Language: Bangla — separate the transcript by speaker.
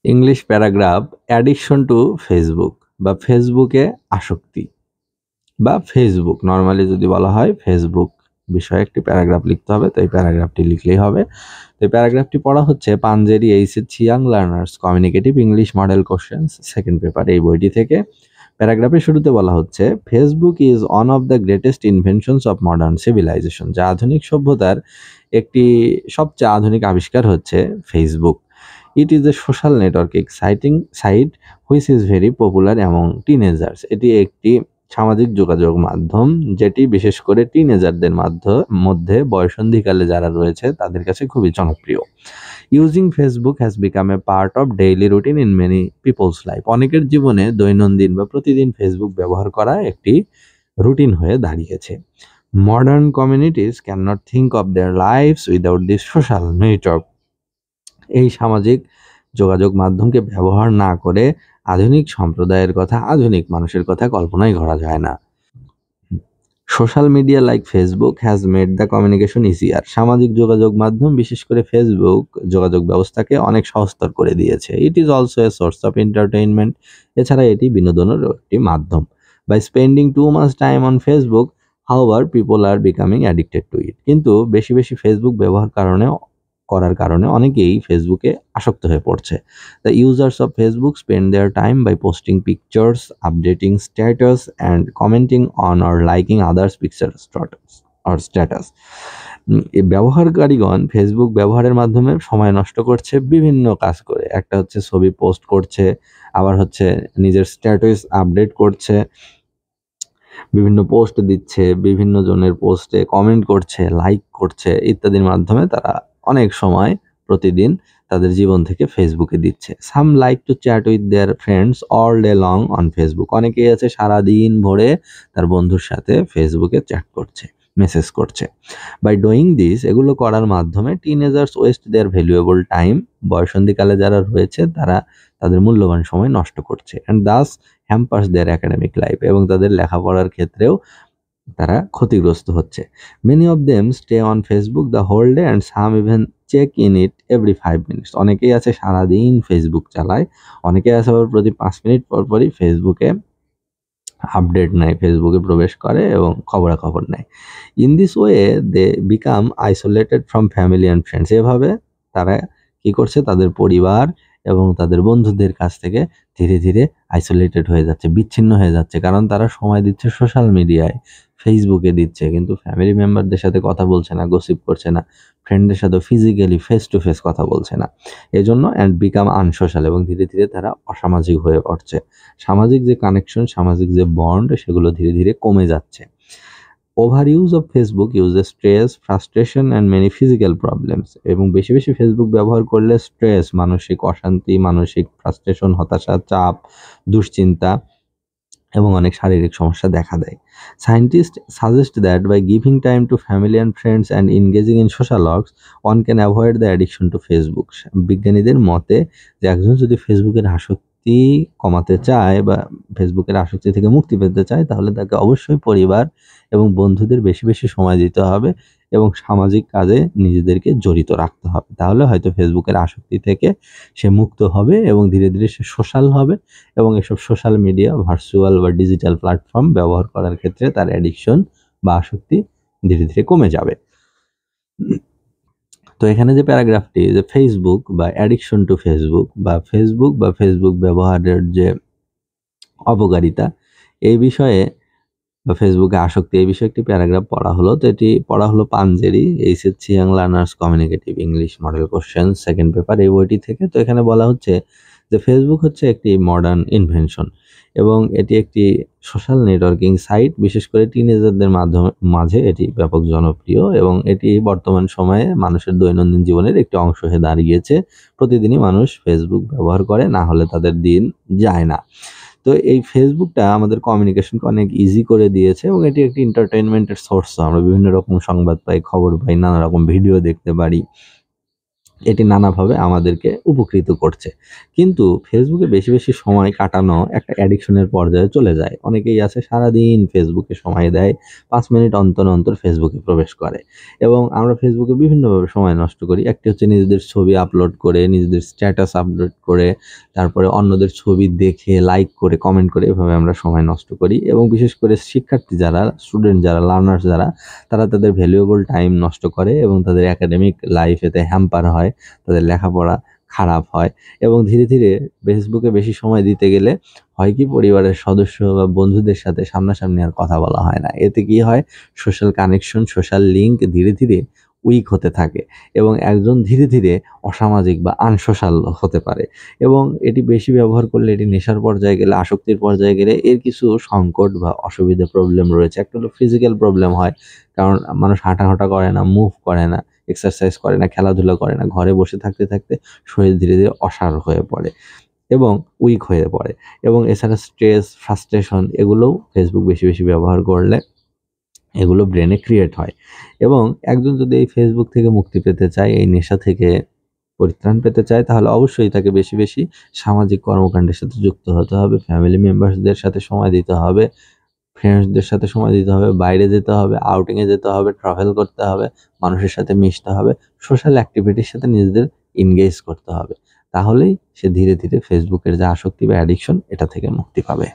Speaker 1: English paragraph addiction to Facebook বা ফেসবুকে আসক্তি বা ফেসবুক নর্মালি যদি বলা হয় ফেসবুক বিষয়ে একটি প্যারাগ্রাফ লিখতে হবে, তো এই প্যারাগ্রাফটি লিখলেই হবে। তো এই প্যারাগ্রাফটি পড়া হচ্ছে Panjeree HS young learners communicative English model questions second paper এই বইটি থেকে। প্যারাগ্রাফের শুরুতে বলা হচ্ছে Facebook is one of the greatest inventions of modern civilization, যা আধুনিক সভ্যতার একটি সবচেয়ে আধুনিক আবিষ্কার হচ্ছে Facebook. It is a social network exciting site which is very popular among teenagers. এটি একটি সামাজিক যোগাযোগ মাধ্যম যেটি বিশেষ করে টিনেজারদের মধ্যে বয়সন্ধিকালে যারা রয়েছে তাদের কাছে খুবই জনপ্রিয়। Using Facebook has become a part of daily routine in many peoples life. অনেকের জীবনে দৈনন্দিন বা প্রতিদিন ফেসবুক ব্যবহার করা একটি রুটিন হয়ে দাঁড়িয়েছে। Modern communities can not think of their lives without this social network. এই সামাজিক যোগাযোগ মাধ্যমকে ব্যবহার না করে আধুনিক সম্প্রদায়ের কথা, আধুনিক মানুষের কথা কল্পনাই করা যায় না। Social media like Facebook has made the communication easier. সামাজিক যোগাযোগ মাধ্যম বিশেষ করে ফেসবুক যোগাযোগ ব্যবস্থাকে অনেক সহজতর করে দিয়েছে। It is also a source of entertainment. এছাড়া এটি বিনোদনেরও একটি মাধ্যম। By spending too much time on Facebook however people are becoming addicted to it. কিন্তু বেশি বেশি ফেসবুক ব্যবহার করার কারণে অনেকেই ফেসবুকে আসক্ত হয়ে পড়ছে। The users of Facebook spend their time by posting pictures, updating status and commenting on or liking others picture status. এই ব্যবহারকারীগণ ফেসবুক ব্যবহারের মাধ্যমে সময় নষ্ট করছে বিভিন্ন কাজ করে। একটা হচ্ছে ছবি পোস্ট করছে, আবার হচ্ছে নিজের স্ট্যাটাস আপডেট করছে, বিভিন্ন পোস্ট দিচ্ছে, বিভিন্ন জনের পোস্টে কমেন্ট করছে, লাইক করছে ইত্যাদির মাধ্যমে তারা অনেক সময় প্রতিদিন তাদের জীবন থেকে ফেসবুকে দিচ্ছে। সাম like to chat with their friends all day long on Facebook. অনেকেই আছে সারাদিন ভরে তার বন্ধুর সাথে ফেসবুকে চ্যাট করছে, মেসেজ করছে। বাই ডুইং দিস, এগুলো করার মাধ্যমে teenagers waste their valuable time. বয়সন্ধিকালে যারা রয়েছে তারা তাদের মূল্যবান সময় নষ্ট করছে। And thus hampers their academic life, এবং তাদের লেখাপড়ার ক্ষেত্রেও তারা ক্ষতিগ্রস্ত হচ্ছে। Many of them stay on Facebook the whole day and some even check in it every 5 minutes. অনেকেই আছে সারাদিন ফেসবুক চালায়, অনেকেই আছে আবার প্রতি 5 মিনিট পর পরই ফেসবুকে আপডেট নেয়, ফেসবুকে প্রবেশ করে এবং খবরাখবর নেয়। In this way they become isolated from family and friends. এভাবে তারা কি করছে, তাদের পরিবার এবং তাদের বন্ধুদের কাছ থেকে ধীরে ধীরে আইসোলেটেড হয়ে যাচ্ছে, বিচ্ছিন্ন হয়ে যাচ্ছে, কারণ তারা সময় দিচ্ছে সোশ্যাল মিডিয়ায়, ফেসবুকে দিচ্ছে, কিন্তু ফ্যামিলি মেম্বারদের সাথে কথা বলছে না, গসিপ করছে না, ফ্রেন্ডদের সাথে ফিজিক্যালি ফেস টু ফেস কথা বলছে না। এজন্য অ্যান্ড বিকাম আনসোশ্যাল, এবং ধীরে ধীরে তারা অসামাজিক হয়ে পড়ছে। সামাজিক যে কানেকশন, সামাজিক যে বন্ড, সেগুলো ধীরে ধীরে কমে যাচ্ছে। Over use of Facebook uses stress, frustration and many physical problems. এবং বেশি বেশি ফেসবুক ব্যবহার করলে স্ট্রেস, মানসিক অশান্তি, মানসিক ফ্রাস্ট্রেশন, হতাশা, চাপ, দুশ্চিন্তা এবং অনেক শারীরিক সমস্যা দেখা দেয়। Scientist suggest that by giving time to family and friends and engaging in social works one can avoid the addiction to Facebook. বিজ্ঞানীদের মতে যে একজন যদি ফেসবুকের আসক্তি কমাতে চায় বা ফেসবুকের আসক্তি থেকে মুক্তি পেতে চায়, তাহলে তাকে অবশ্যই পরিবার এবং বন্ধুদের বেশি বেশি সময় দিতে হবে এবং সামাজিক কাজে নিজেদেরকে জড়িত রাখতে হবে। তাহলে হয়তো ফেসবুকের আসক্তি থেকে সে মুক্ত হবে এবং ধীরে ধীরে সে সোশ্যাল হবে, এবং এসব সোশ্যাল মিডিয়া, ভার্চুয়াল বা ডিজিটাল প্ল্যাটফর্ম ব্যবহার করার ক্ষেত্রে তার অ্যাডিকশন বা আসক্তি ধীরে ধীরে কমে যাবে। তো এখানে যে প্যারাগ্রাফটি, যে ফেসবুক বা অ্যাডিকশন টু ফেসবুক বা ফেসবুক ব্যবহারের যে অপকারিতা, এই বিষয়ে বা ফেসবুকে আসক্তি, এই বিষয়ে একটি প্যারাগ্রাফ পড়া হলো। তো এটি পড়া হলো Panjeree HS young learners communicative English model question second paper এই বইটি থেকে। তো এখানে বলা হচ্ছে যে ফেসবুক হচ্ছে একটি মডার্ন ইনভেনশন এবং এটি একটি সোশ্যাল নেটওয়ার্কিং সাইট। বিশেষ করে টিনেজারদের মাঝে এটি ব্যাপক জনপ্রিয় এবং এটি বর্তমান সময়ে মানুষের দৈনন্দিন জীবনের একটি অংশ হয়ে দাঁড়িয়েছে। প্রতিদিনই মানুষ ফেসবুক ব্যবহার করে, না হলে তাদের দিন যায় না। তো এই ফেসবুকটা আমাদের কমিউনিকেশনকে অনেক ইজি করে দিয়েছে এবং এটি একটি এন্টারটেইনমেন্টের সোর্স। আমরা বিভিন্ন রকম সংবাদ পাই, খবর পাই, নানা রকম ভিডিও দেখতে পারি, এটি নানাভাবে আমাদেরকে উপকৃত করছে। কিন্তু ফেসবুকে বেশি বেশি সময় কাটানো একটা অ্যাডিকশনের পর্যায়ে চলে যায়। অনেকেই আছে সারাদিন ফেসবুকে সময় দেয়, 5 মিনিট অন্তর অন্তর ফেসবুকে প্রবেশ করে এবং আমরা ফেসবুকে বিভিন্নভাবে সময় নষ্ট করি। একটি হচ্ছে নিজেদের ছবি আপলোড করে, নিজেদের স্ট্যাটাস আপলোড করে, তারপরে অন্যদের ছবি দেখে লাইক করে, কমেন্ট করে এভাবে আমরা সময় নষ্ট করি এবং বিশেষ করে শিক্ষার্থী যারা, স্টুডেন্ট যারা, লার্নার্স যারা, তারা তাদের ভ্যালুয়েবল টাইম নষ্ট করে এবং তাদের একাডেমিক লাইফ এতে হ্যাম্পার হয়, তাদের লেখাপড়া খারাপ হয় এবং ধীরে ধীরে ফেসবুকে বেশি সময় দিতে গেলে হয় কি পরিবারের সদস্য বা বন্ধুদের সাথে সামনাসামনি আর কথা বলা হয় না। এতে কি হয়, সোশ্যাল কানেকশন, সোশ্যাল লিঙ্ক ধীরে ধীরে উইক হতে থাকে এবং একজন ধীরে ধীরে অসামাজিক বা আনসোশ্যাল হতে পারে এবং এটি বেশি ব্যবহার করলে এটি নেশার পর্যায়ে গেলে, আসক্তির পর্যায়ে গেলে এর কিছু সংকট বা অসুবিধা প্রবলেম রয়েছে। একটা হলো ফিজিক্যাল প্রবলেম হয়, কারণ মানুষ হাঁটাহাঁটা করে না, মুভ করে না, এক্সারসাইজ করে না, খেলাধুলা করে না, ঘরে বসে থাকতে থাকতে শরীর ধীরে ধীরে অসাড় হয়ে পড়ে এবং উইক হয়ে পড়ে এবং এছাড়া স্ট্রেস, ফ্রাস্ট্রেশন এগুলোও ফেসবুক বেশি বেশি ব্যবহার করলে এগুলো ব্রেনে ক্রিয়েট হয় এবং একজন যদি এই ফেসবুক থেকে মুক্তি পেতে চায়, এই নেশা থেকে পরিত্রাণ পেতে চায়, তাহলে অবশ্যই তাকে বেশি বেশি সামাজিক কর্মকাণ্ডের সাথে যুক্ত হতে হবে, ফ্যামিলি মেম্বার্সদের সাথে সময় দিতে হবে, ফ্রেন্ডসদের সাথে সময় দিতে হবে, বাইরে যেতে হবে, আউটিংয়ে যেতে হবে, ট্রাভেল করতে হবে, মানুষের সাথে মিশতে হবে, সোশ্যাল অ্যাক্টিভিটির সাথে নিজেদের এনগেজ করতে হবে। তাহলেই সে ধীরে ধীরে ফেসবুকের যে আসক্তি বা অ্যাডিকশন এটা থেকে মুক্তি পাবে।